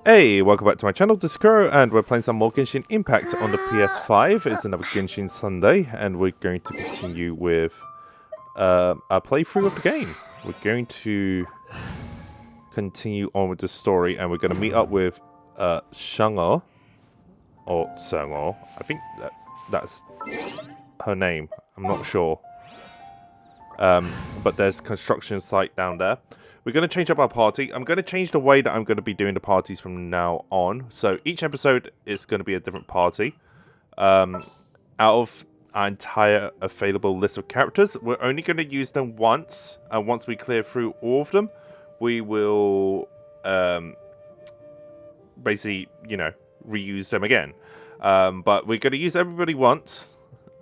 Hey, welcome back to my channel, this is Kuro, and we're playing some more Genshin Impact on the PS5. It's another Genshin Sunday, and we're going to continue with our playthrough of the game. We're going to continue on with the story, and we're going to meet up with Shenhe, or Shenhe. I think that's her name. I'm not sure. But there's a construction site down there. We're going to change up our party. I'm going to change the way that I'm going to be doing the parties from now on. So each episode is going to be a different party. Out of our entire available list of characters, we're only going to use them once. And once we clear through all of them, we will basically, reuse them again. But we're going to use everybody once.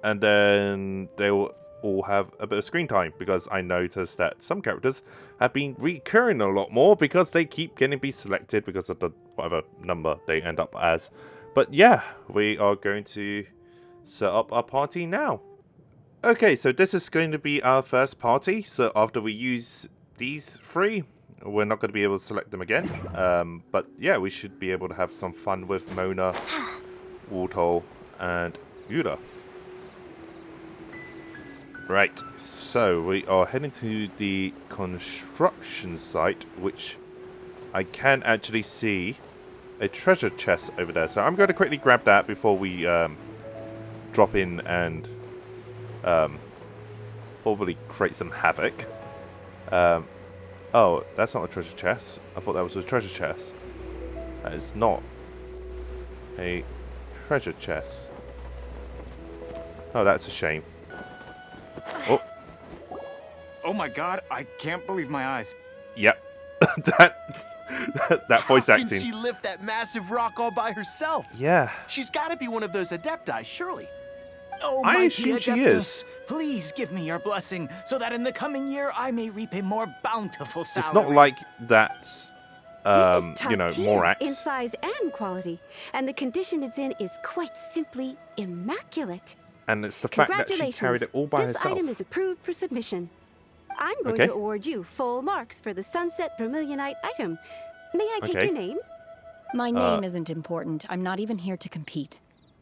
And then they will all have a bit of screen time, because I noticed that some characters have been recurring a lot more because they keep getting be selected because of the whatever number they end up as. But yeah, we are going to set up our party now. Okay, so this is going to be our first party. So after we use these three, we're not going to be able to select them again. But yeah, we should be able to have some fun with Mona, Warthol, and Yuda. Right, so we are heading to the construction site, which I can actually see a treasure chest over there. So I'm going to quickly grab that before we drop in and probably create some havoc. Oh, that's not a treasure chest. I thought that was a treasure chest. That is not a treasure chest. Oh, that's a shame. Oh. Oh my god, I can't believe my eyes. Yep. that voice acting. How can she lift that massive rock all by herself? Yeah. She's got to be one of those adepti, surely. Oh, I mighty assume she Adeptus, is. please give me your blessing so that in the coming year I may reap a more bountiful salary. It's not like that's, This is top tier Morax. in size and quality, and the condition it's in is quite simply immaculate. And it's the fact that she carried it all by this herself. item is approved for submission. I'm going to award you full marks for the Sunset Vermilionite item. May I take your name? My name isn't important. I'm not even here to compete.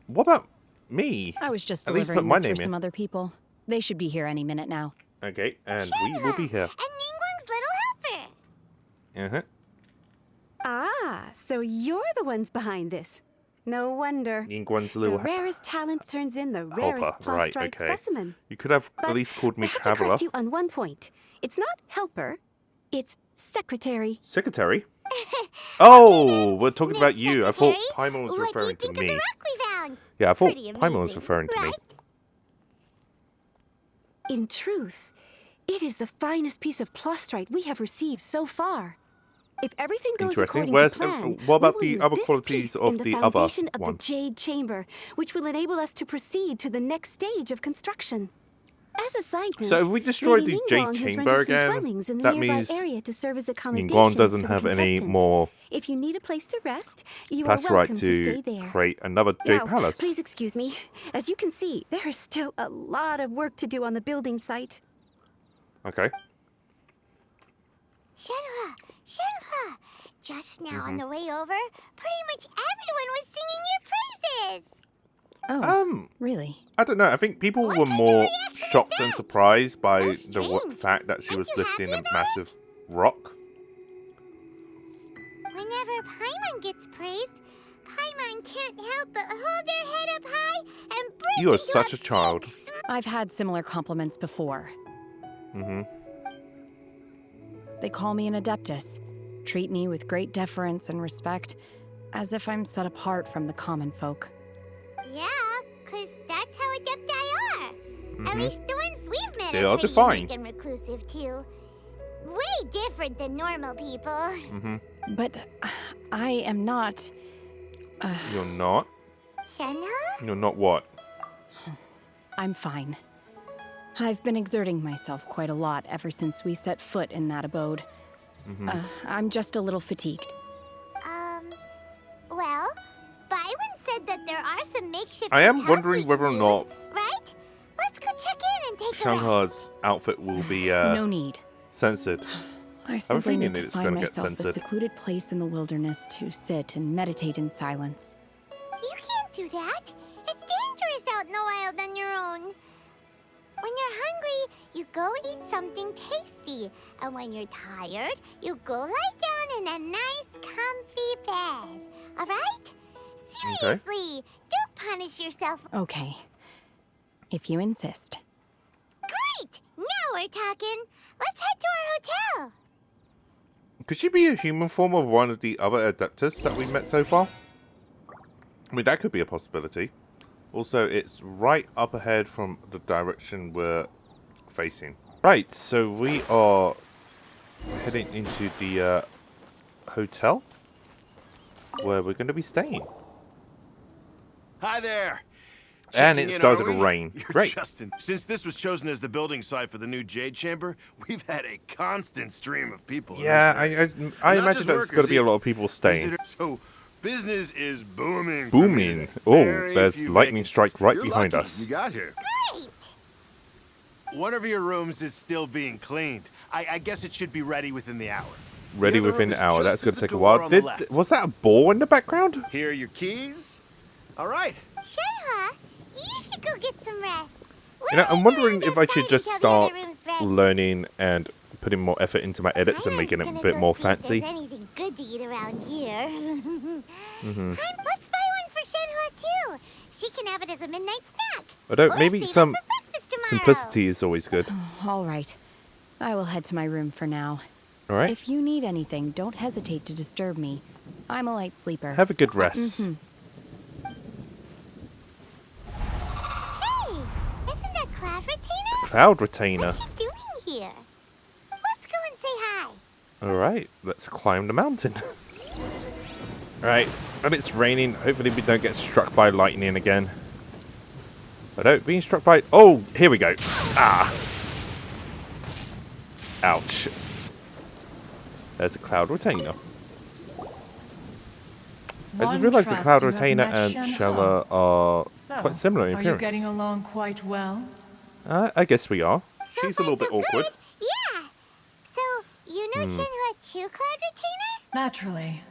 What about me? I was just At least delivering put my this name for in. some other people. They should be here any minute now. Okay, and we will be here. And Ningguang's little helper. Uh-huh. Ah, so you're the ones behind this. No wonder. Ningguang's The little rarest talent turns in the helper. rarest Right, plastrite okay. specimen. You could have But at least called me I have to Traveler. correct you on one point. It's not helper, it's secretary. Secretary? Oh, we're talking Miss about you. I thought Secretary, Paimon was what do you referring to think of me. the rock we found? Yeah, I thought Pretty Paimon was amazing, referring to me. right? In truth, it is the finest piece of plastrite we have received so far. If everything goes Interesting. according Where's- to plan, what about we will the other use this qualities piece of in the the other foundation of one? the Jade Chamber, which will enable us to proceed to the next stage of construction. As a side note, So if we destroy Lady the Jade Ningguang has Chamber rented some again, dwellings in the that nearby means area to serve as accommodations Ningguang doesn't for the have any contestants. more If you need a place to rest, you are That's right welcome to stay to there. create another Jade Now, Palace. please excuse me. As you can see, there is still a lot of work to do on the building site. Okay. Shenhe, just now Mm-hmm. on the way over, pretty much everyone was singing your praises. Oh, really? I don't know. I think people What were kind of more reaction is shocked and that? surprised by So the strange. fact that she Aren't was you lifting happy a about massive rock. Whenever Paimon gets praised, Paimon can't help but hold her head up high and break You are into such a big child. I've had similar compliments before. Mm-hmm. They call me an adeptus, treat me with great deference and respect, as if I'm set apart from the common folk. Yeah, 'cause that's how adepti are. At least the ones we've met They are are pretty defined. unique and reclusive too. Way different than normal people. Mm-hmm. But I am not... You're not? Shenhe? You're not what? I'm fine. I've been exerting myself quite a lot ever since we set foot in that abode. I'm just a little fatigued. Well, Byron said that there are some makeshift I am hotels wondering we whether or can not use, right? Let's go check in and take a rest. Shenhe's outfit will be No need. censored. I simply feeling need to it's find gonna get myself a censored. secluded place in the wilderness to sit and meditate in silence. You can't do that. It's dangerous out in the wild on your own. When you're hungry, you go eat something tasty. And when you're tired, you go lie down in a nice, comfy bed. All right? Seriously, don't punish yourself. Okay. If you insist. Great! Now we're talking. Let's head to our hotel. Could she be a human form of one of the other Adeptus that we met so far? I mean, that could be a possibility. Also, it's right up ahead from the direction we're facing. Right, so we are heading into the hotel where we're going to be staying. Hi there. And Checking it in, started are to we? rain. You're Great. Justin. Since this was chosen as the building site for the new Jade Chamber, we've had a constant stream of people. Yeah, I Not imagine just there's going to be a workers, lot of people staying. visitors. So business is booming. for Booming. me. Oh, Very there's few lightning vacancies. strike right You're behind lucky us. You got here. Great! One of your rooms is still being cleaned. I guess it should be ready within the hour. Ready The other within room an is hour. just That's through going to the take a door while. on the left. Was that a ball in the background? Here are your keys. All right. Shenhe, you should go get some rest. You know, I'm We'll wondering hang if I should outside just until the other start room's ready. learning and putting more effort into my edits and making it a Paimon's bit gonna more go see if fancy. there's anything good to eat around here. Mm-hmm. Let's buy one for Shenhe too. She can have it as a midnight snack. Although Or maybe save it some for breakfast tomorrow. simplicity is always good. All right. I will head to my room for now. All right. If you need anything, don't hesitate to disturb me. I'm a light sleeper. Have a good rest. Mhm. Hey, isn't that Cloud Retainer? Cloud retainer. What's she doing here? Let's go and say hi. All right. Let's climb the mountain. All right. And it's raining. Hopefully we don't get struck by lightning again. Without being struck by... Oh, here we go. Ah. Ouch. There's a cloud retainer. I just realised the cloud retainer and Shella are quite similar in Are you getting appearance. along quite well? I guess we are. So She's a little far, bit so awkward. good. Yeah. So, you know Shenhe too, Cloud Retainer? Naturally.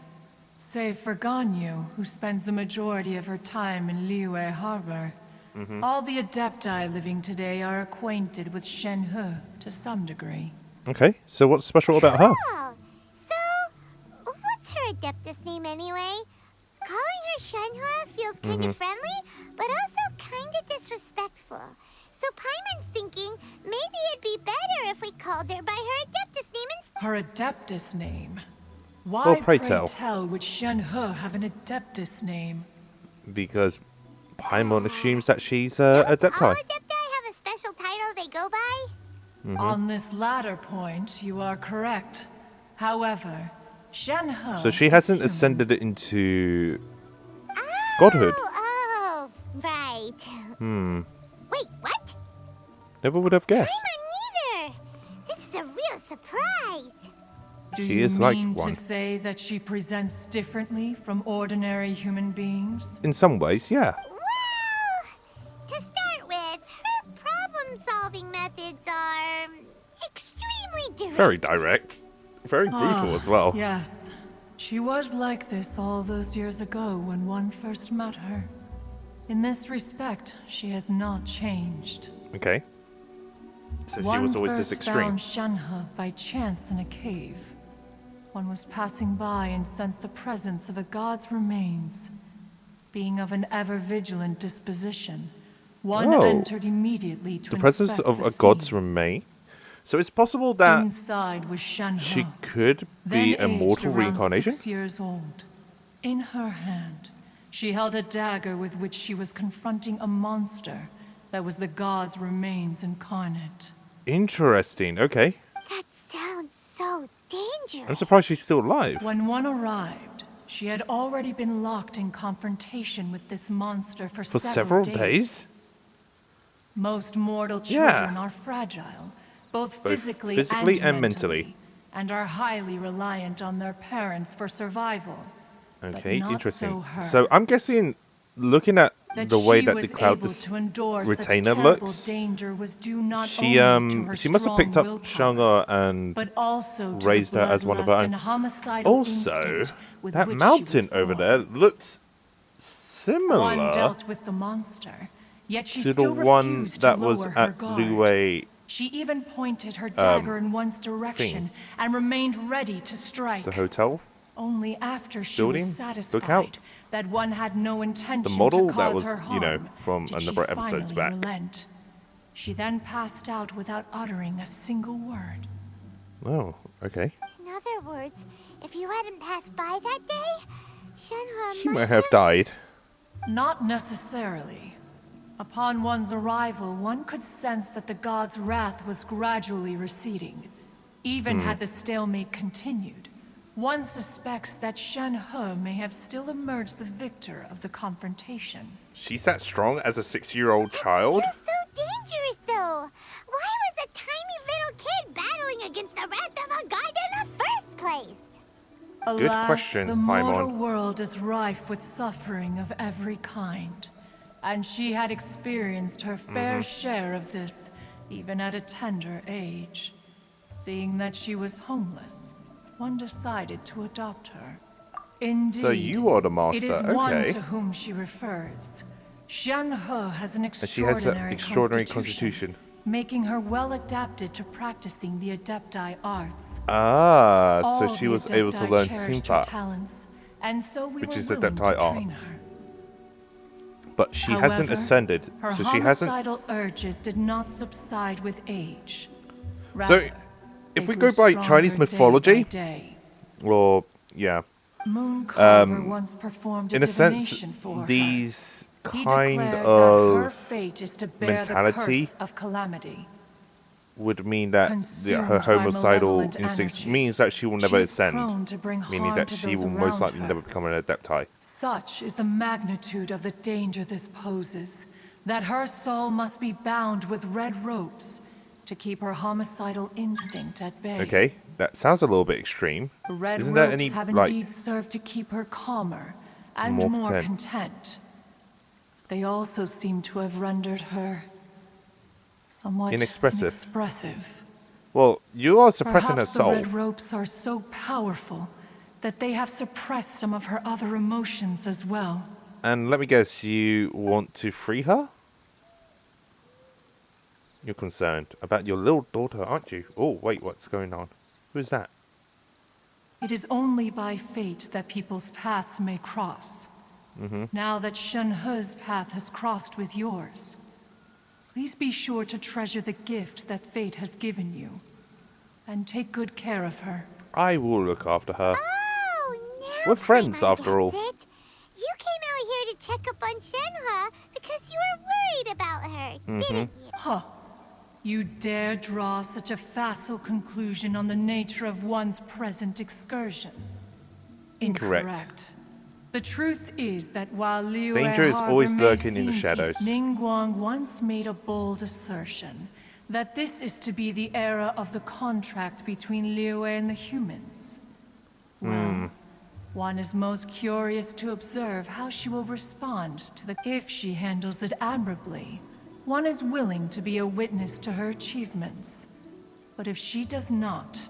Save for Ganyu, who spends the majority of her time in Liyue Harbor. All the Adepti living today are acquainted with Shenhe to some degree. Okay, so what's special about her? Oh, so what's her Adeptus name anyway? Calling her Shenhe feels kind of friendly, but also kind of disrespectful. So Paimon's thinking maybe it'd be better if we called her by her Adeptus name instead. Her Adeptus name? Why, Well, pray tell. would Shenhe have an Adeptus name? Because Paimon assumes that she's Don't all Adepti. Adepti have a special title they go by? On this latter point, you are correct. However, Shenhe So she is hasn't human. ascended into godhood. Oh, right. Wait, what? Never would have guessed. Paimon neither. This is a real surprise. Do She you is like mean one. to say that she presents differently from ordinary human beings? In some ways, yeah. Well, to start with, her problem-solving methods are extremely direct. Very direct. Very brutal as well. Yes. She was like this all those years ago when one first met her. In this respect, she has not changed. Okay. So she One was always this first extreme. found Shenhe by chance in a cave. One was passing by and sensed the presence of a god's remains. Being of an ever-vigilant disposition, one Oh. entered immediately to The presence inspect of the a god's scene. remain. So it's possible that Inside was Shenhe. she could Then be a aged mortal around reincarnation. 6 years old. In her hand, she held a dagger with which she was confronting a monster that was the god's remains incarnate. Interesting. Okay. That sounds so dangerous. I'm surprised she's still alive. When one arrived, she had already been locked in confrontation with this monster for For several days? Most mortal Yeah. children are fragile, both physically, physically and and mentally. and are highly reliant on their parents for survival. Okay, not interesting. so her. So I'm guessing, looking at That the way she that was the cloud able to endure such retainer terrible looks. danger was due not She only to her she must have picked up strong Shanga and but also to raised the her as one of her bloodlust own. and homicidal Also, instinct with that which mountain she was over born. there looks One similar dealt with the monster, yet she to the still one refused that to was lower her at guard. Liyue, She even pointed her dagger in one's direction and remained ready to strike. the hotel. Only after she building, was lookout. satisfied that one had no intention The model to that cause was, her harm, you know, from did a she number of episodes finally back. relent. She then passed out without uttering a single word. Oh, okay. In other words, if you hadn't passed by that day, Shenhe She might have died. Not necessarily. Upon one's arrival, one could sense that the god's wrath was gradually receding. Even had the stalemate continued, one suspects that Shenhe may have still emerged the victor of the confrontation. She's that strong as a 6-year-old child? It's so dangerous, though. Why was a tiny little kid battling against the wrath of a god in the first place? Alas, questions, the mortal Paimon. world is rife with suffering of every kind, and she had experienced her fair share of this, even at a tender age. Seeing that she was homeless, one decided to adopt her. Indeed, So you are the master, it is one okay. to whom she refers. Shenhe has an And she has an extraordinary, extraordinary constitution, constitution. making her well adapted to practicing the Adepti arts. Ah, so All she the was able to Adepti learn cherished her Simpa, talents, and so we which were is willing Adepti to train arts. her. but she hasn't However, ascended, Her so she hasn't. homicidal urges did not subside with age. So, Rather, if they we grew go by stronger Chinese day by mythology, day. or yeah, Moon Carver once performed a in a sense, divination for her. these He kind declared that her of fate is to bear the mentality curse of calamity. would mean that her Consumed by homicidal malevolent instincts energy, means that she will never she is ascend, prone to bring meaning harm that to she those will most around likely her. never become an Adepti. Such is the magnitude of the danger this poses, that her soul must be bound with red ropes to keep her homicidal instinct at bay. Okay, that sounds a little bit extreme. The red Isn't ropes there any have like indeed served to keep her calmer and more more content? content. They also seem to have rendered her somewhat Inexpressive. inexpressive. Well, you are suppressing her Perhaps the soul. red ropes are so powerful that they have suppressed some of her other emotions as well. And let me guess, you want to free her? You're concerned about your little daughter, aren't you? Oh, wait, what's going on? Who is that? It is only by fate that people's paths may cross. Now that Shenhe's path has crossed with yours, please be sure to treasure the gift that fate has given you, and take good care of her. I will look after her. Oh, now We're friends, Paimon after all. gets it. You came out here to check up on Shenhe because you were worried about her, didn't you? Huh. You dare draw such a facile conclusion on the nature of one's present excursion? Incorrect. The truth is that while Liyue Danger is Harbor always may lurking in the seem shadows. peaceful, Ningguang once made a bold assertion that this is to be the era of the contract between Liyue and the humans. Well, one is most curious to observe how she will respond to the. If she handles it admirably, one is willing to be a witness to her achievements. But if she does not,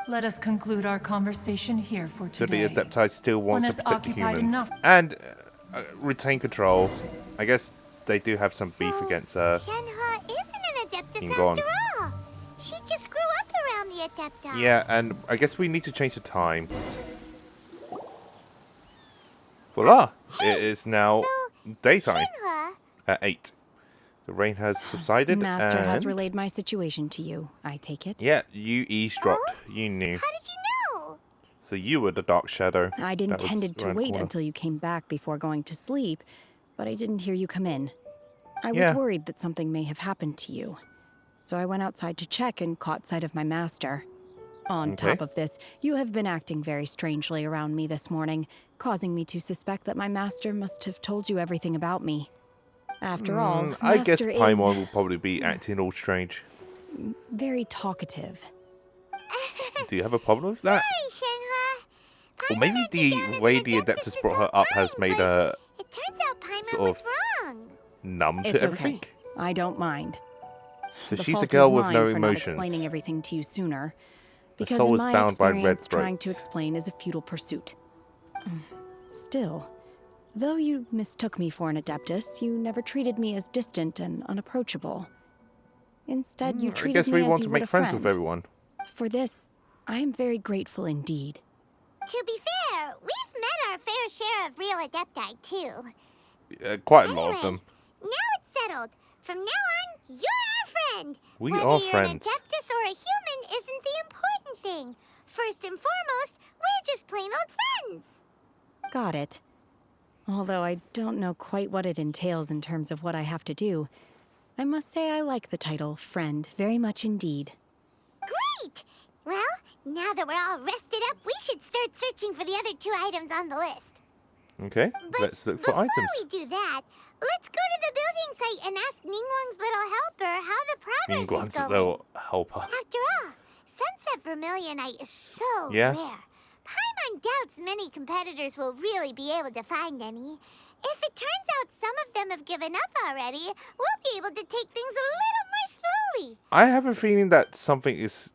let us conclude our conversation here for So today. the Adepti still One wants to has protect the occupied humans. enough. And retain control. I guess they do have some beef So, against Shenhe isn't an Adeptus Ningguang. after all. She just grew up around the Adepti. Yeah, and I guess we need to change the time. Voila! It is now So, daytime Shenhe, at 8. The rain has subsided Master and... has relayed my situation to you, I take it. Yeah, you eavesdropped. You knew. how did you know? So you were the Dark Shadow. I'd that was intended to around the wait corner. until you came back before going to sleep, but I didn't hear you come in. I was Yeah. worried that something may have happened to you. So I went outside to check and caught sight of my master. On Okay. top of this, you have been acting very strangely around me this morning, causing me to suspect that my master must have told you everything about me. After all, I guess Master Paimon is will probably be acting all strange. very talkative. Do you have a problem with that? Sorry, Shenhe. Or maybe Paimon had you down the as way an the Adeptus Adeptus this brought her whole up has time, made but her it turns out Paimon sort was of wrong. numb to It's everything? okay. I don't mind. So The she's a fault girl is with mine no for not emotions. explaining everything to you sooner. Because soul in is my bound by red experience, trying to ropes. explain is a futile pursuit. Still, though you mistook me for an adeptus, you never treated me as distant and unapproachable. Instead, you I treated guess me we as want you to would make a friends friend. with everyone. For this, I am very grateful indeed. To be fair, we've met our fair share of real adepti, too. Quite a lot of them. Now it's settled. From now on, you're our friend. We Whether are you're friends. an adeptus or a human isn't the important thing. First and foremost, we're just plain old friends. Got it. Although I don't know quite what it entails in terms of what I have to do, I must say I like the title friend very much indeed. Great! Well, now that we're all rested up, we should start searching for the other 2 items on the list. Okay, But let's look for items. before we do that, let's go to the building site and ask Ningguang's little helper how the progress is Ningguang's going. little helper. After all, Sunset Vermilionite is so Yeah. rare. Paimon doubts many competitors will really be able to find any. If it turns out some of them have given up already, we'll be able to take things a little more slowly. I have a feeling that something is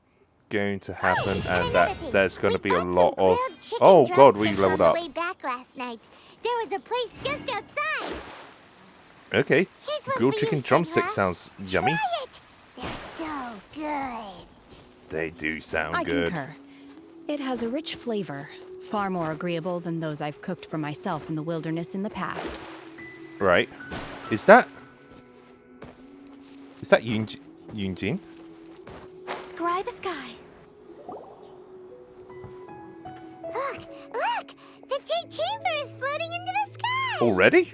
going to happen and another that thing, there's going to we be a bought lot some of... grilled chicken Oh god, we drumsticks leveled on up. the way back last night. There was a place just outside. Okay, Here's one grilled for you, chicken drumstick Shenhe. sounds yummy. Try it. They're so good. They do sound I good. concur. It has a rich flavor, far more agreeable than those I've cooked for myself in the wilderness in the past. Right. Is that Yun Jin? Scry the sky. Look! The Jade Chamber is floating into the sky! Already?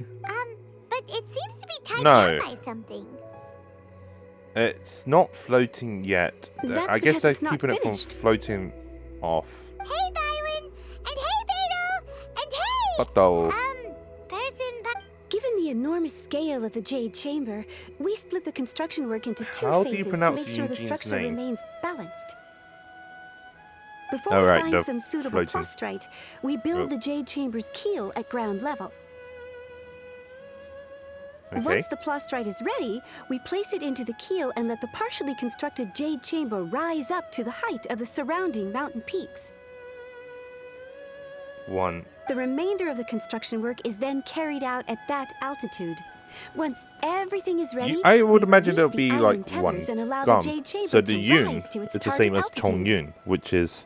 But it seems to be tied No. down by something. It's not floating yet. That's I guess because they're it's not keeping it finished. from floating off. Hey, Bywin! And hey, Beidou! And hey! But though, Given the enormous scale of the Jade Chamber, we split the construction work into 2 How do you phases to pronounce make sure the Eugene's structure name? remains balanced. Before Oh, we right, find the some suitable floating. plastrite, we build Oh. the Jade Chamber's keel at ground level. okay. Once the plastrite is ready, we place it into the keel and let the partially constructed Jade Chamber rise up to the height of the surrounding mountain peaks. One. The remainder of the construction work is then carried out at that altitude. Once everything is ready, I would we imagine release it'll be the like iron one tethers and allow gum. the Jade Chamber So the to Yun rise to its is the same as target Tong altitude. Yun, which is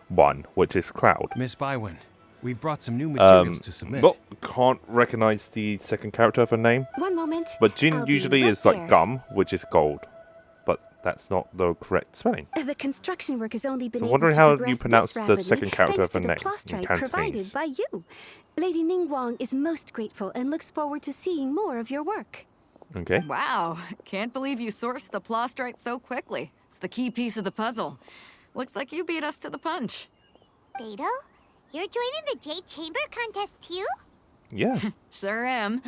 1, which is cloud. Miss Bywin, we've brought some new materials to submit. But can't recognize the second character of her name. One moment. But Jin I'll be usually right is like there. gum, which is gold. But that's not the correct spelling. The construction work has only been So I'm able wondering to how you progress pronounce this the rapidly second character thanks of her to name the in plastrite Cantonese. provided by you. Lady Ningguang is most grateful and looks forward to seeing more of your work. Okay. Wow, can't believe you sourced the plastrite so quickly. It's the key piece of the puzzle. Looks like you beat us to the punch. Beidou, you're joining the Jade Chamber contest too? Yeah. Sure am.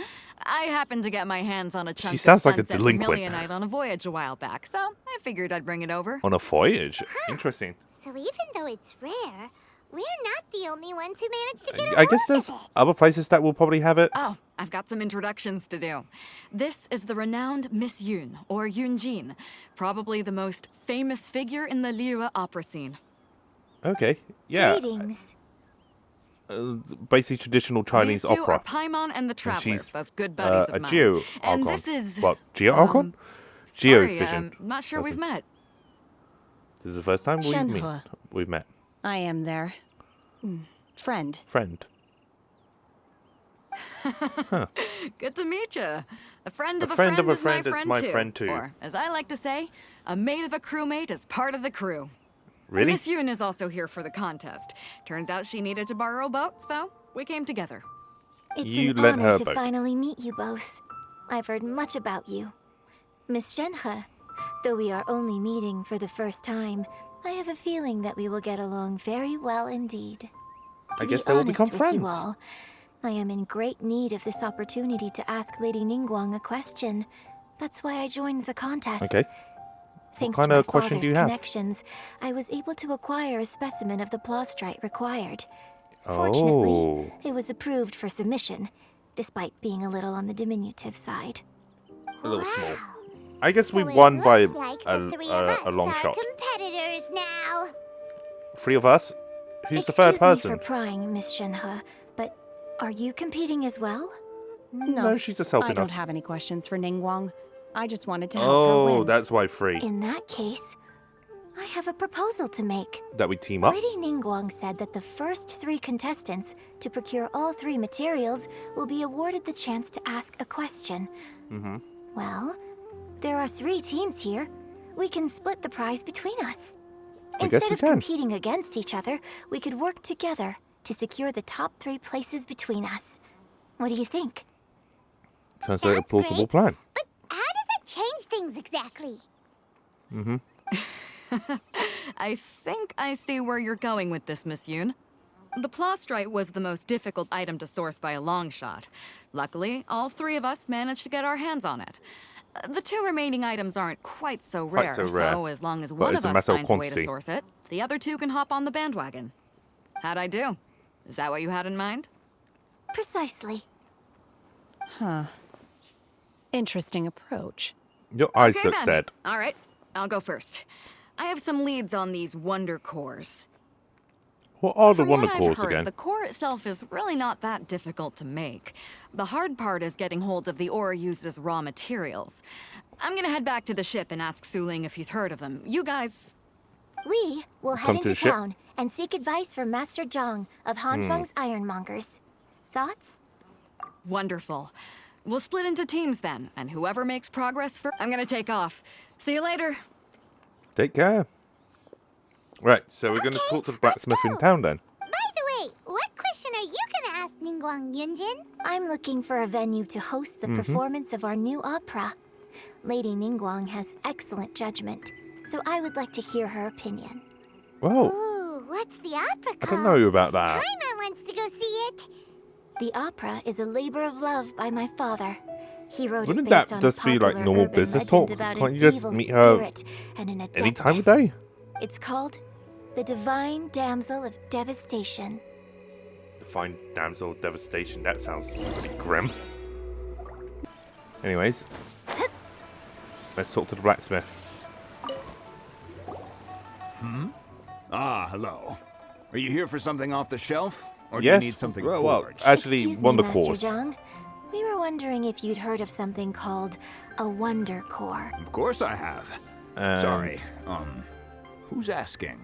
I happened to get my hands on a chunk sounds of like a Sunset delinquent. Vermilionite on a voyage a while back, so I figured I'd bring it over. On a voyage. Interesting. So even though it's rare, we're not the only ones who managed to get a I guess hold there's of it. other places that will probably have it. Oh, I've got some introductions to do. This is the renowned Miss Yun, or Yun Jin, probably the most famous figure in the Liyue opera scene. Okay. Yeah. Greetings. Basically traditional Chinese These two opera. are Paimon and the Traveler, she's, both good buddies a of mine. Geo And Archon. this is What? Geo Archon? Sorry, Geovision. not sure we've met. This is the first time Shenhe. we've met. I am their friend. Friend. Good to meet you. A friend A of a friend friend, of a friend is my friend too. Or, as I like to say, a mate of a crewmate is part of the crew. Really? Miss Yun is also here for the contest. Turns out she needed to borrow a boat, so we came together. It's You an lent her honor a to boat. finally meet you both. I've heard much about you. Miss Shenhe, though we are only meeting for the first time, I have a feeling that we will get along very well indeed. I To guess be they will honest become with friends. you all, I am in great need of this opportunity to ask Lady Ningguang a question. That's why I joined the contest. Okay. Thanks kind to my of question do father's you have? connections, I was able to acquire a specimen of the plastrite required. Fortunately, Oh. it was approved for submission, despite being a little on the diminutive side. a little small. Wow. I guess So we it won by looks like the three of us a long are shot. competitors now. 3 of us? Who's the third Excuse me person? for prying, Miss Shenhe, but are you competing as well? No, she's just helping I don't us. have any questions for Ningguang. I just wanted to help her Oh, win. that's why 3. In that case, I have a proposal to make. That we team up? Lady Ningguang said that the first 3 contestants to procure all 3 materials will be awarded the chance to ask a question. Well, there are 3 teams here. We can split the prize between us. I guess Instead we of can. competing against each other, we could work together to secure the top 3 places between us. What do you think? Sounds like a Sounds plausible great. plan. But how does that change things exactly? I think I see where you're going with this, Miss Yun. The plastrite was the most difficult item to source by a long shot. Luckily, all 3 of us managed to get our hands on it. The 2 remaining items aren't quite so rare, so as long as But one it's of a us matter of finds a way to quantity. source it, the other 2 can hop on the bandwagon. How'd I do? Is that what you had in mind? Precisely. Interesting approach. Your eyes Okay look then. dead. All right, I'll go first. I have some leads on these wonder cores. What are the From wonder what cores I've heard, again? the core itself is really not that difficult to make. The hard part is getting hold of the ore used as raw materials. I'm gonna head back to the ship and ask Suling if he's heard of them. You guys... We will Come head to the into ship. town and seek advice from Master Zhang of Hanfeng's Ironmongers. Thoughts? Wonderful. We'll split into teams then, and whoever makes progress first... I'm gonna take off. See you later. Take care. Right, so we're going to talk to the blacksmith in town then. By the way, what question are you gonna ask Ningguang Yun Jin? I'm looking for a venue to host the performance of our new opera. Lady Ningguang has excellent judgment, so I would like to hear her opinion. Whoa, Ooh, what's the opera I called? don't know about that. Paimon wants to go see it. The opera is a labor of love by my father. He wrote Wouldn't it based that on just a be like popular normal urban business legend talk? about Can't an you just evil meet her spirit and an any time of adeptus. day? It's called The Divine Damsel of Devastation. Divine Damsel of Devastation, that sounds pretty grim. Anyways, let's talk to the blacksmith. Ah, hello. Are you here for something off the shelf? Or do Yes, you need something well, forged? actually, Excuse wonder me, Master cores. Zhang. We were wondering if you'd heard of something called a wonder core. Of course I have. Sorry, who's asking?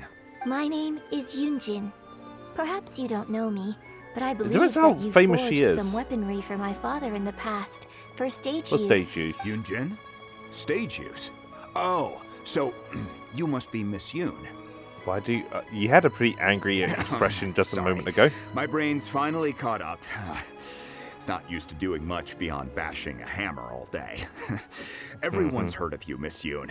My name is Yun Jin. Perhaps you don't know me, but I believe Notice how that you famous forged she is. some weaponry for my father in the past for stage What use. stage use? Yun Jin? Stage use? Oh, so you must be Miss Yun. Why do you... you had a pretty angry expression just a Sorry. moment ago. My brain's finally caught up. It's not used to doing much beyond bashing a hammer all day. Everyone's heard of you, Miss Yun.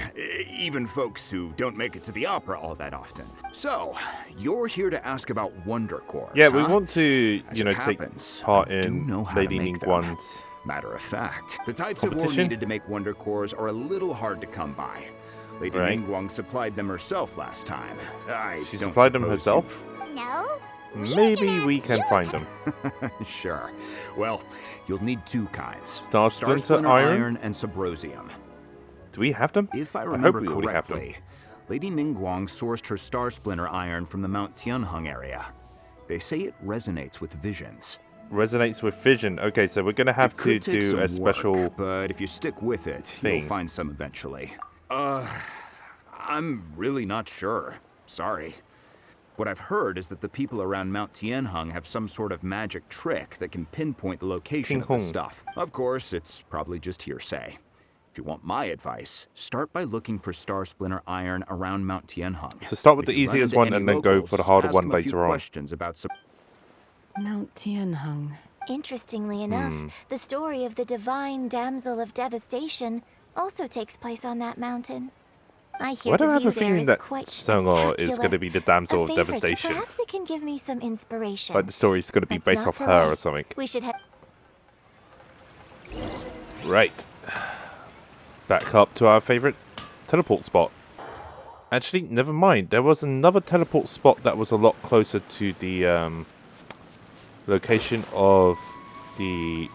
Even folks who don't make it to the opera all that often. So, you're here to ask about wonder cores, Yeah, we huh? want to, As you know, it take happens, part I do in know how to Lady make them. Ningguang's... Matter of fact, the types of ore Competition? needed to make wonder cores are a little hard to come by. Lady Right. Ningguang supplied them herself last time. She don't supplied them suppose herself? No? Maybe we can find them. Sure. Well, you'll need 2 kinds. Star Splinter Iron? and Subrosium. Do we have them? If I hope remember we already have them. correctly, Lady Ningguang sourced her Star Splinter Iron from the Mount Tianheng area. They say it resonates with visions. Resonates with vision. Okay, so we're going to have It to could take do some a special... work, but if you stick with it, thing. you'll find some eventually. I'm really not sure. Sorry. What I've heard is that the people around Mount Tianheng have some sort of magic trick that can pinpoint the location of the Tianheng. stuff. Of course, it's probably just hearsay. If you want my advice, start by looking for Star Splinter Iron around Mount Tianheng. So start with If the you run easiest into one any and then go locals, for the harder ask one them a few later on. questions about Mount Tianheng. Interestingly enough, the story of the Divine Damsel of Devastation also takes place on that mountain. I hear Why do I the have view a there feeling is that quite Songor is going to be the Damsel a of favorite. Devastation? Perhaps it can give me some inspiration. Like the story's going to be Let's based not off her delay. or something. We should head. Right. Back up to our favorite teleport spot. Actually, never mind. There was another teleport spot that was a lot closer to the location of the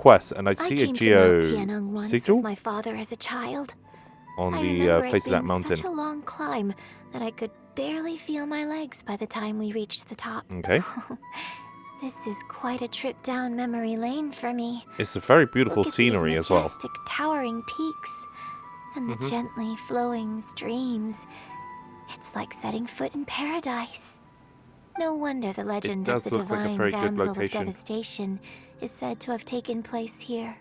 quest, and I see a came geo to Mount Tianeng once sigil with my father as a child. on I the remember face it of that being mountain. such a long climb that I could barely feel my legs by the time we reached the top. Okay. This is quite a trip down memory lane for me. It's a very beautiful Look at scenery these as well. majestic, towering peaks and the gently flowing streams. It's like setting foot in paradise. No wonder the legend of does the look like a divine very good damsel of location. devastation is said to have taken place here.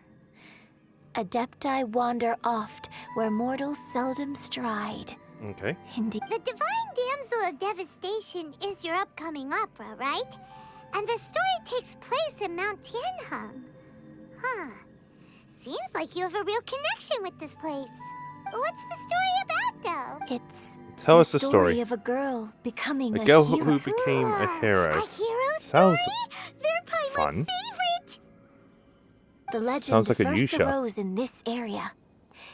Adepti wander oft where mortals seldom stride. Okay. Indeed. The Divine Damsel of Devastation is your upcoming opera, right? And the story takes place in Mount Tianheng. Huh. Seems like you have a real connection with this place. What's the story about, though? It's Tell us the story story. of a girl becoming A a girl hero. who became a hero. A hero Sounds story? They're Paimon's fun. favorite! The legend Sounds like a first Yusha. arose in this area.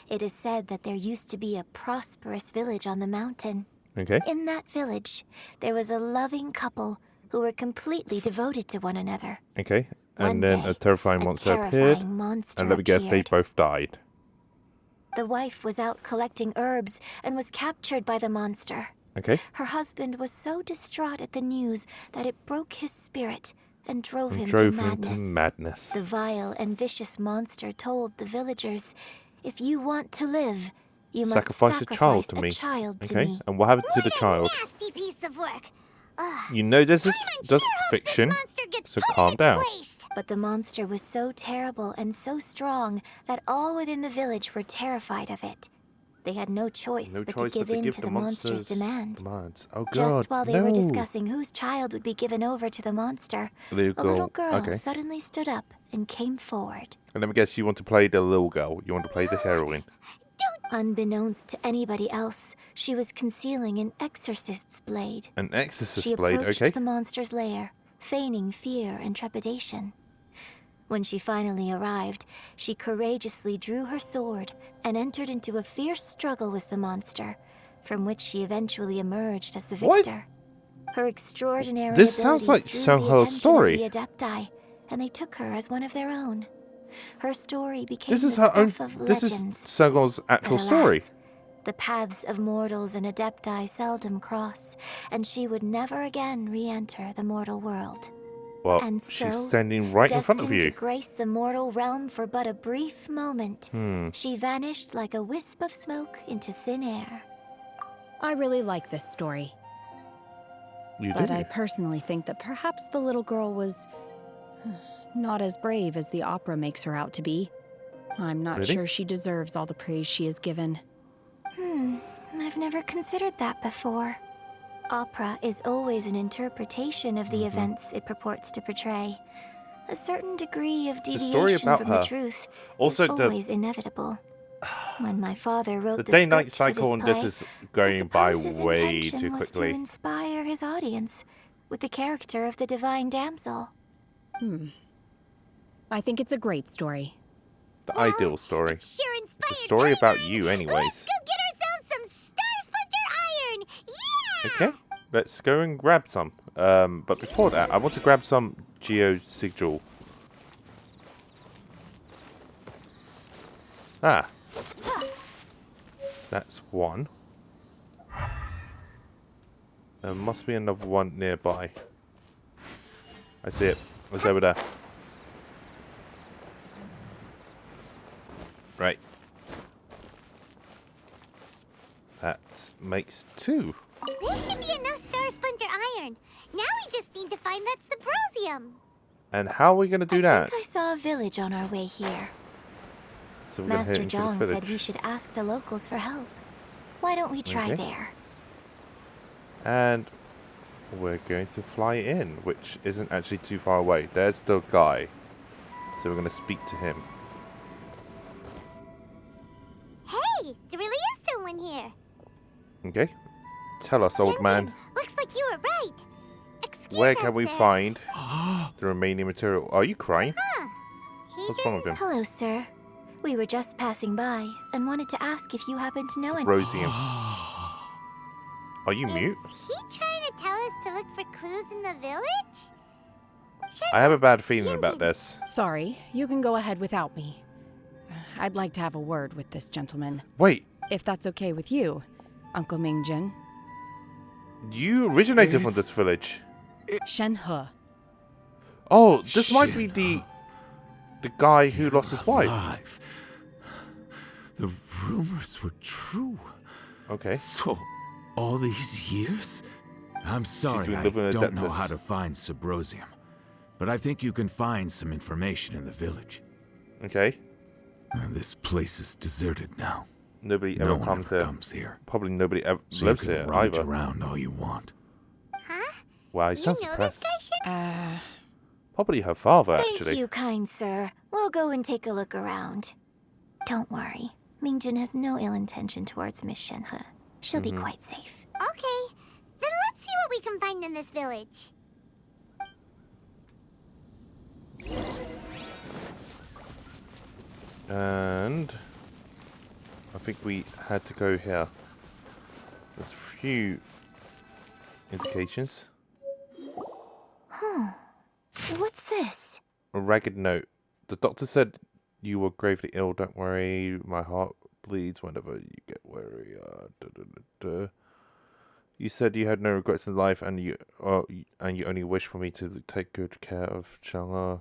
It is said that there used to be a prosperous village on the mountain. Okay. In that village, there was a loving couple who were completely devoted to one another. Okay. One And then day, a terrifying a monster terrifying appeared. monster And let me guess, they appeared. both died. The wife was out collecting herbs and was captured by the monster. Okay. Her husband was so distraught at the news that it broke his spirit and drove And him drove to him madness. to madness. The vile and vicious monster told the villagers, "If you want to live, you must Sacrifice a child to me. child to Okay. me." And what happened to the child? Nasty piece of work. You know this is Paimon just sure hopes fiction, this monster gets so put calm in its down. place. But the monster was so terrible and so strong that all within the village were terrified of it. They had no choice No but choice to give but to in give to the the monster's monster's demand. demands. Oh god, Just while they no. were discussing whose child would be given over to the monster, a little girl Okay. suddenly stood up and came forward. And let me guess, you want to play the little girl. You want to play the heroine. Unbeknownst to anybody else, she was concealing an exorcist's blade. An exorcist She blade, approached okay. the monster's lair, feigning fear and trepidation. When she finally arrived, she courageously drew her sword and entered into a fierce struggle with the monster, from which she eventually emerged as the What? victor. Her extraordinary This sounds abilities like drew the Soho's attention story. of the Adepti, and they took her as one of their own. Her story became This is the her own. stuff of This is legends. Soho's actual But story. alas, the paths of mortals and Adepti seldom cross, and she would never again re-enter the mortal world. Well, And she's so, standing right in front of destined you. to grace the mortal realm for but a brief moment, she vanished like a wisp of smoke into thin air. I really like this story, You but do. I personally think that perhaps the little girl was not as brave as the opera makes her out to be. I'm not Really? sure she deserves all the praise she is given. I've never considered that before. Opera is always an interpretation of the events it purports to portray. A certain degree of It's a story deviation about from her. the truth Also, is always inevitable. When my father wrote The the day-night script for cycle on this this play, is going by I suppose his way intention too was quickly. to inspire his audience with the character of the divine damsel. I think it's a great story. The ideal story. Sure inspired It's a story about Paimon. you Let's anyways. go get ourselves some Star Splinter Iron! Yeah! Okay, let's go and grab some. But before that, I want to grab some Geo Sigil. Ah. That's one. There must be another one nearby. I see it. It's over there. Right. That makes two. This should be enough Star Splinter Iron. Now we just need to find that Symposium. And how are we going to do I that? think I saw a village on our way here. So we're going to head Master into Zhang the said village. we should ask the locals for help. Why don't we try Okay. there? And we're going to fly in, which isn't actually too far away. There's the guy. So we're going to speak to him. Hey, there really is someone here. Okay. Tell us, old man. Looks like you were right. Excuse Where us, can we sir. find the remaining material? Are you crying? He What's wrong with him? Hello, sir. We were just passing by and wanted to ask if you happen to know any. Rosium. Are you mute? Is he trying to tell us to look for clues in the village? I have a bad feeling about this. Sorry, you can go ahead without me. I'd like to have a word with this gentleman. Wait, If that's okay with you, Uncle Mingjin. you originated from this village. Shenhe. Oh, this might be the guy who lost his wife. Alive. The rumors were true. Okay. So, all these years? I'm sorry, been I living in don't know Adeptus. how to find Subrosium. But I think you can find some information in the village. Okay. And this place is deserted now. Nobody No ever one comes ever here. comes here. Probably nobody ever So lives you can here rummage either. around all you want. Huh? Wow, he You sounds know this depressed. guy, Shen? Probably her father, Thank actually. you, kind sir. We'll go and take a look around. Don't worry. Mingjin has no ill intention towards Miss Shenhe. She'll be quite safe. Okay, then let's see what we can find in this village. And I think we had to go here. There's a few indications. What's this? A ragged note. The doctor said you were gravely ill. Don't worry. My heart bleeds whenever you get worried. You said you had no regrets in life, and you only wish for me to take good care of Chang'e.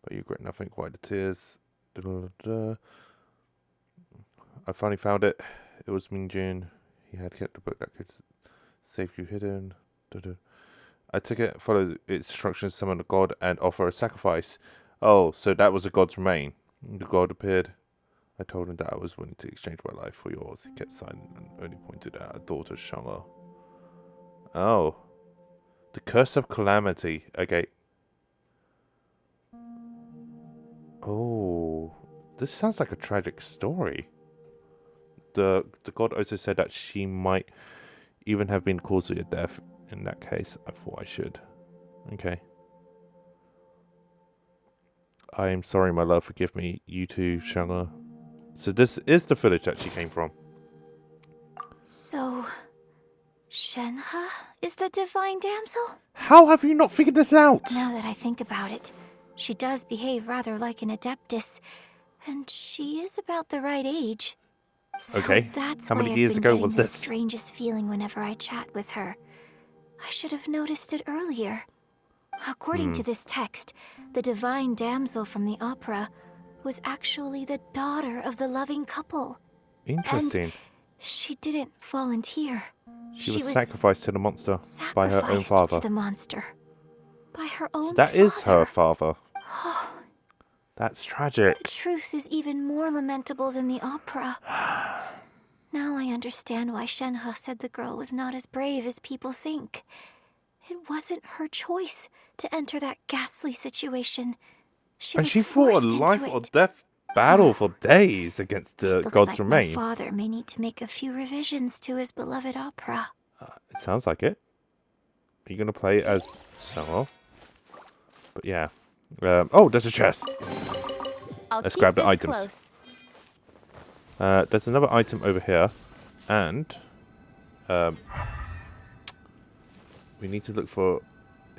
But you regret nothing. Why the tears? I finally found it. It was Mingjin. He had kept a book that could save you hidden. I took it, followed its instructions, summoned a god, and offer a sacrifice. Oh, so that was the god's remain. The god appeared. I told him that I was willing to exchange my life for yours. He kept silent and only pointed at a daughter, Shanga. Oh. The curse of calamity. Okay. Oh. This sounds like a tragic story. The god also said that she might even have been cause of your death. In that case, I thought I should. Okay. I am sorry, my love. Forgive me. You too, Shanga. So this is the village that she came from. So, Shenhe is the divine damsel? How have you not figured this out? Now that I think about it, she does behave rather like an Adeptus, and she is about the right age. So Okay. that's How why many I've years been ago getting was the this? strangest feeling whenever I chat with her. I should have noticed it earlier. According to this text, the divine damsel from the opera was actually the daughter of the loving couple. Interesting. She didn't volunteer. She was sacrificed to the monster by her own sacrificed father. to the monster. By her own That is her father. father. That's tragic. The truth is even more lamentable than the opera. Now I understand why Shenhe said the girl was not as brave as people think. It wasn't her choice to enter that ghastly situation. And was she fought a forced into life or it. death battle for days against the Looks god's like remain. my father may need to make a few revisions to his beloved opera. It sounds like it. Are you going to play as Shanga? But yeah. Oh, there's a chest. Let's grab the items. There's another item over here. And we need to look for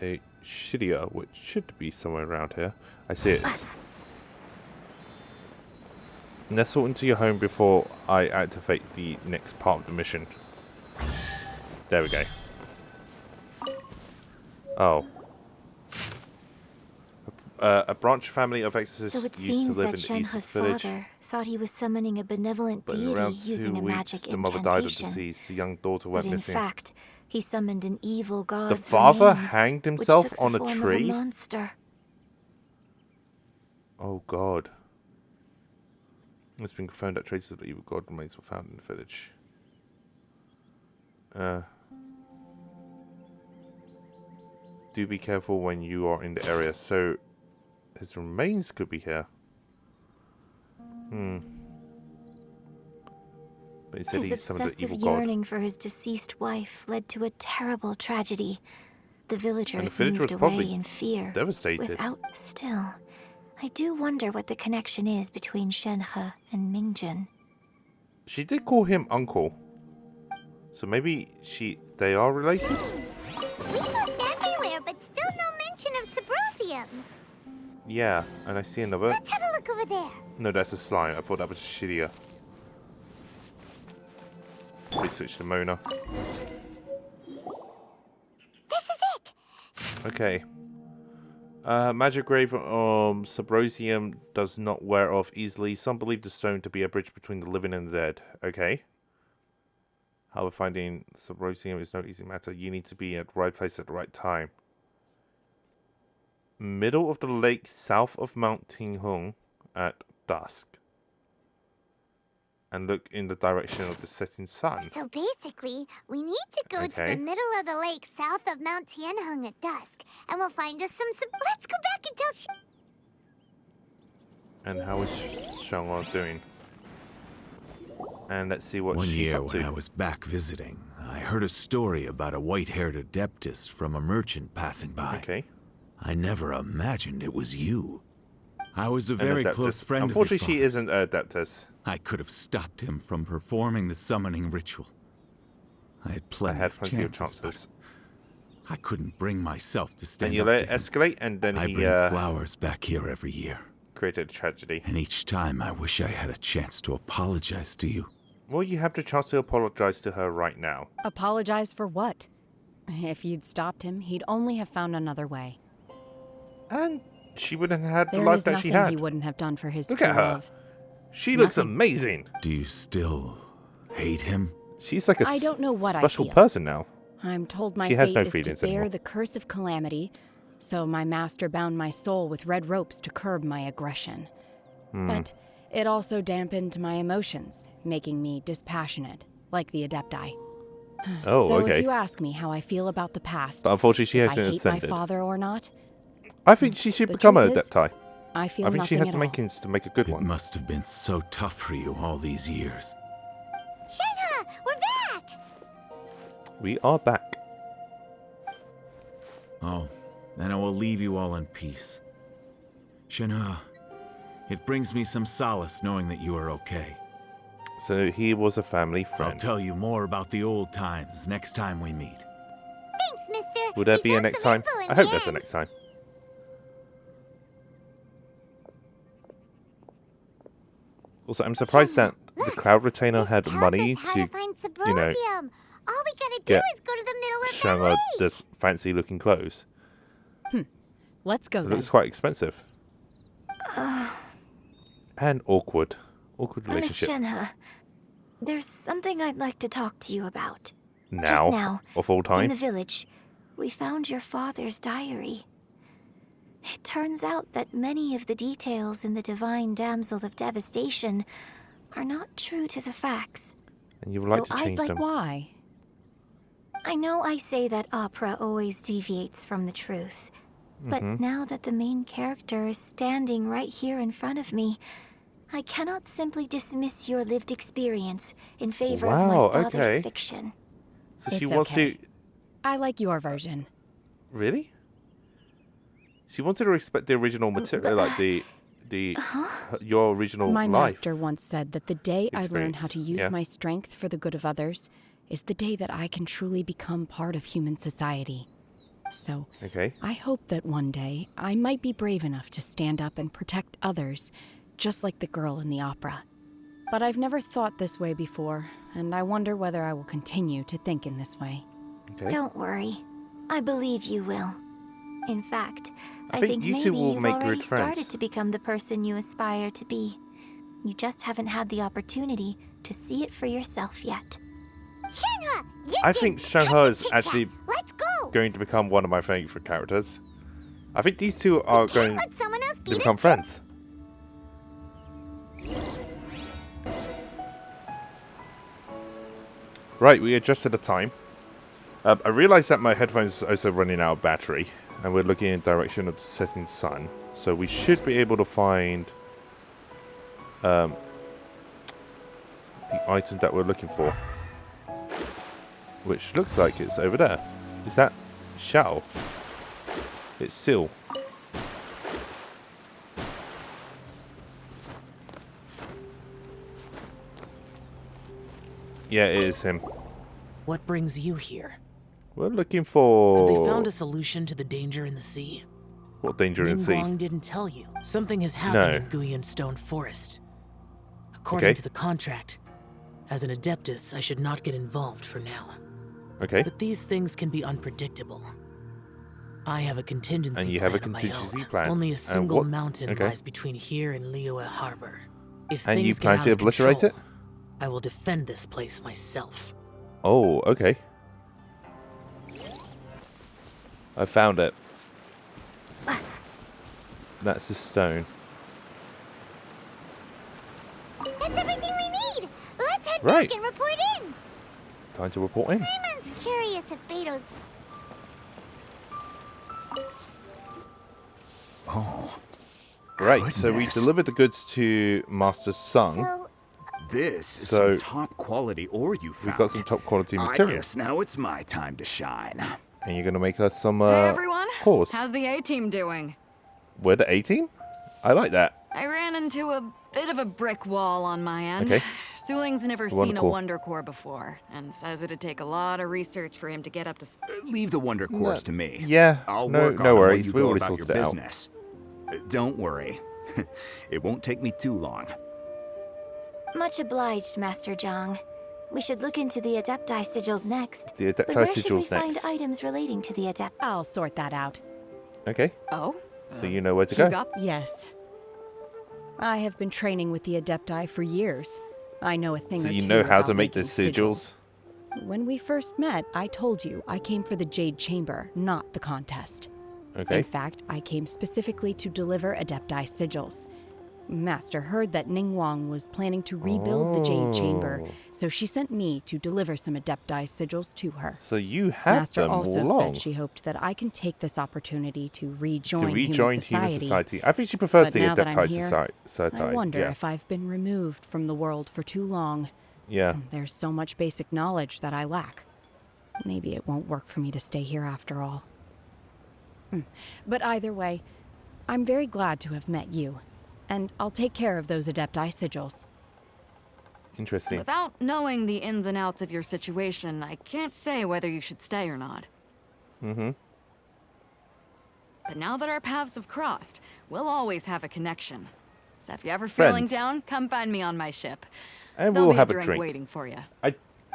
a Shiria, which should be somewhere around here. I see it. Nestle into your home before I activate the next part of the mission. There we go. Oh. A branch family of exorcists So it used seems to live that in the Shenhe's east village. father thought he was summoning a benevolent But in deity around 2 using a weeks, magic the mother died of incantation. disease. The young daughter But went in missing. fact, he summoned an evil The god's father remains, hanged which himself took the on a form of tree? monster. Oh god. It's been confirmed that traces of the evil god remains were found in the village. Do be careful when you are in the area. So, his remains could be here. But he said His he summoned the obsessive evil god. yearning for his deceased wife led to a terrible tragedy. The villagers village was moved probably away in fear. devastated. Without still, I do wonder what the connection is between Shenhe and Mingjin. She did call him uncle. So maybe they are related? We've looked everywhere, but still no mention of him. Yeah, and I see another. Let's have a look over there. No, that's a slime. I thought that was shittier. We switch to Mona. This is it. Okay. Magic grave Subrosium does not wear off easily. Some believe the stone to be a bridge between the living and the dead. Okay. However, finding Subrosium is no easy matter. You need to be at the right place at the right time. Middle of the lake, south of Mount Tinghung at dusk. And look in the direction of the setting sun. So basically, we need to go to the middle of the lake south of Mount Tianheng at dusk, and we'll find us some. Let's go back and tell. And how is Shang'an doing? And let's see what One she's year up to. when I was back visiting, I heard a story about a white-haired adeptus from a merchant passing by. Okay. I never imagined it was you. I was a very close friend of your Unfortunately, she father's. isn't an adeptus. I could have stopped him from performing the summoning ritual. I had I plenty had of plenty of chances, chances. but I couldn't bring myself to stand And you up let to it him. escalate, and then I he bring flowers back here every year, created a tragedy. and each time I wish I had a chance to apologize to you. Well, you have the chance to apologize to her right now. Apologize for what? If you'd stopped him, he'd only have found another way. And she wouldn't have had the There life is that she nothing had. he wouldn't have done for his Look true at her. love. She looks Nothing. amazing. Do you still hate him? She's like a I don't know what special I feel. person now. I'm told my She has fate no is to feelings bear anymore. the curse of calamity, so my master bound my soul with red ropes to curb my aggression. But it also dampened my emotions, making me dispassionate, like the Adepti. Oh, So okay. if you ask me how I feel about the past, But unfortunately, she if I hasn't hate my ascended. father or not, I think she should The become an truth is, adepti. I feel I think she nothing has at the all. makings to make a good It one. must have been so tough for you all these years. Shenhe, we're back. We are back. Oh, then I will leave you all in peace. Shenhe, it brings me some solace knowing that you are okay. So he was a family I'll friend. tell you more about the old times next time we meet. Thanks, mister. Would there We be a found next some time? info in I the hope there's a end. next time. Also, I'm surprised that the Cloud Retainer This had tells money us how to, find you know, Subrosium. All we gotta do get is go to the middle of that Shang'an lake. this fancy looking clothes. let's go It then. looks quite expensive. And awkward. Awkward Miss relationship. Shenhe, there's something I'd like to talk to you about. Now, Just now, of all in time. the village, we found your father's diary. It turns out that many of the details in the Divine Damsel of Devastation are not true to the facts. And you would like so to I'd change like them. Why? I know I say that opera always deviates from the truth, but Mm-hmm. now that the main character is standing right here in front of me, I cannot simply dismiss your lived experience in favor of Wow, my father's okay. fiction. So she It's wants okay. to... I like your version. Really? She wanted to respect the original material, like your original My life. master once said that the day I learn how to experience, use yeah. my strength for the good of others is the day that I can truly become part of human society. So, Okay. I hope that one day I might be brave enough to stand up and protect others, just like the girl in the opera. But I've never thought this way before, and I wonder whether I will continue to think in this way. Okay. Don't worry. I believe you will. In fact, I I think think you maybe two will you've make already good friends. started to become the person you aspire to be. You just haven't had the opportunity to see it for yourself yet. Shenhe, Yun I Jin, think cut Shang'e the is chit-chat. actually Let's go. going to become one of my favorite characters. I think these two are Can't going let someone else to beat become us. friends. Right, we adjusted the time. I realized that my headphones are also running out of battery, and we're looking in the direction of the setting sun. So we should be able to find the item that we're looking for, which looks like it's over there. Is that Shao? It's Seal. Yeah, it is him. What brings you here? We're looking Have for... they found a solution to the danger in the sea? What danger is he? Ningguang didn't tell you. Something has happened in Guyan Stone Forest. According to the contract, as an Adeptus, I should not get involved for now. Okay. But these things can be unpredictable. I have a contingency And you plan have a of my contingency own. plan. Only a single what? mountain Okay. lies between here and Liyue Harbor. If And you things plan get to out of obliterate control, it? I will defend this place myself. Oh, okay. I found it. That's the stone. That's everything we need. Let's head Right. back and report in. Time to report in. Paimon's curious if Beidou's... Oh. Right, so we Goodness. delivered the goods to Master Sung. So, This is So, some top quality ore you We found. got some top quality I material. guess now it's my time to shine. And you're going to make us some, Hey everyone, horse. how's the A-team doing? We're the A-team? I like that. I ran into a bit of a brick wall on my end. Okay. Suling's never Wonder seen a Core. Wonder Core before, and says it'd take a lot of research for him to get up to Leave the Wonder Course to me. Yeah, I'll no- work no on it while worries, you we go already about your sorted it out. business. Don't worry. It won't take me too long. Much obliged, Master Zhang. We should look into the Adepti sigils next. The But Adepti where should we sigils find next. items relating to the Adept? I'll sort that out. Okay, Oh? so you know where to You go. got Yes. I have been training with the Adepti for years. I know a thing So or you two know how about to make the making sigils. When we first met, I told you I came for the Jade Chamber, not the contest. Okay. In fact, I came specifically to deliver Adepti sigils. Master heard that Ningguang was planning to rebuild the Jade Chamber, Oh. so she sent me to deliver some Adepti sigils to her. So you have Master them also all along. said she hoped that I can take this opportunity to To rejoin, rejoin human society. I think she prefers But the now that I'm Adepti here, Society. I wonder yeah. if I've been removed from the world for too long. Yeah. There's so much basic knowledge that I lack. Maybe it won't work for me to stay here after all. But either way, I'm very glad to have met you. And I'll take care of those Adepti sigils. Interesting. Without knowing the ins and outs of your situation, I can't say whether you should stay or not. Mm-hmm. But now that our paths have crossed, we'll always have a connection. So if you're ever feeling Friends. down, come find me on my ship. And There'll we'll be have a a drink drink. waiting for you. I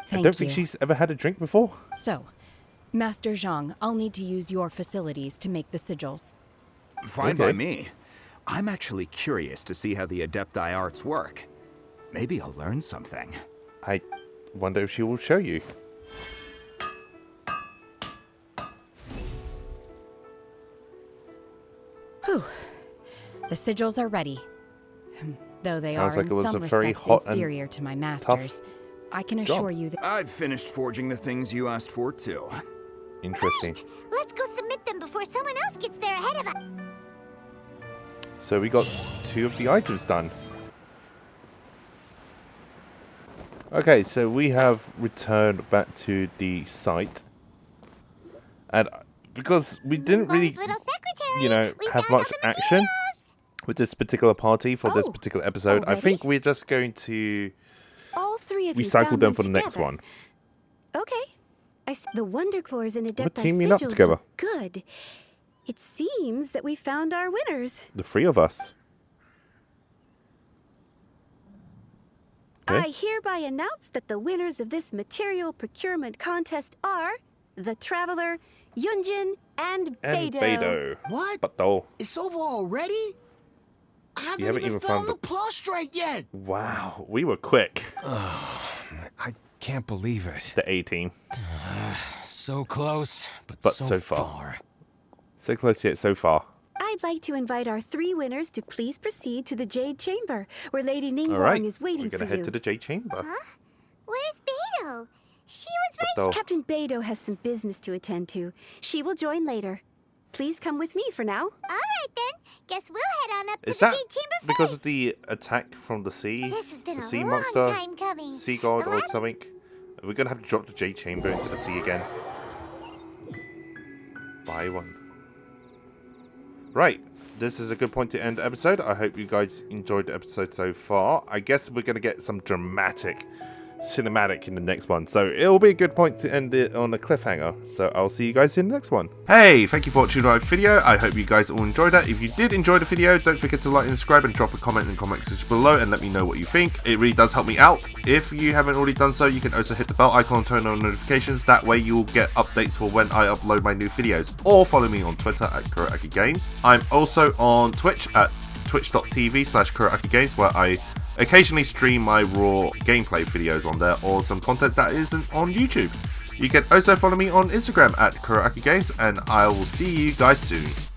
Thank don't think you. she's ever had a drink before. So, Master Zhang, I'll need to use your facilities to make the sigils. Fine by Okay. me. I'm actually curious to see how the Adepti arts work. Maybe I'll learn something. I wonder if she will show you. Whew. The sigils are ready. Though they Sounds are like it in was some a very respects hot and inferior to my masters, I can job. assure you that I've finished forging the things you asked for, too. Interesting. let's go submit them before someone else gets there ahead of us. So we got 2 of the items done. Okay, so we have returned back to the site. And because we didn't really, Ningguang's little secretary. you know, We have found much out the action materials. with this particular party for this Oh, particular episode, I already? think we're just going to All three of you recycle found them for the next together. one. Okay. The Wonder Cores and Adepti teaming up sigils together. look good. It seems that we found our winners. The 3 of us. Okay. I hereby announce that the winners of this material procurement contest are the Traveler, Yun Jin, and And Beidou. Beidou. What? But though, It's over already? I haven't, haven't even found found the prostrate yet. wow, we were quick. I can't believe it. The 18. So close, but But so, so far. far. So close yet so far. I'd like to invite our 3 winners to please proceed to the Jade Chamber, where Lady Ningguang All right, is waiting we're for gonna you. head to the Jade Chamber. Where's Beidou? She was right. Though, Captain Beidou has some business to attend to. She will join later. Please come with me for now. All right then. Guess we'll head on up to is the that Jade Chamber because first. of the attack from the sea? This has been the a sea long monster, time coming. sea god, The or last- something? Are we gonna have to drop the Jade Chamber into the sea again? Buy one. Right. This is a good point to end the episode. I hope you guys enjoyed the episode so far. I guess we're gonna get some dramatic cinematic in the next one. So it'll be a good point to end it on a cliffhanger. So I'll see you guys in the next one. Hey, thank you for watching my video. I hope you guys all enjoyed that. If you did enjoy the video, don't forget to like and subscribe and drop a comment in the comment section below and let me know what you think. It really does help me out. If you haven't already done so, you can also hit the bell icon and turn on notifications. That way you'll get updates for when I upload my new videos. Or follow me on Twitter at KuroAkiGames. I'm also on Twitch at twitch.tv/KuroAkiGames, where I occasionally stream my raw gameplay videos on there, or some content that isn't on YouTube. You can also follow me on Instagram at KuroAkiGames, and I will see you guys soon.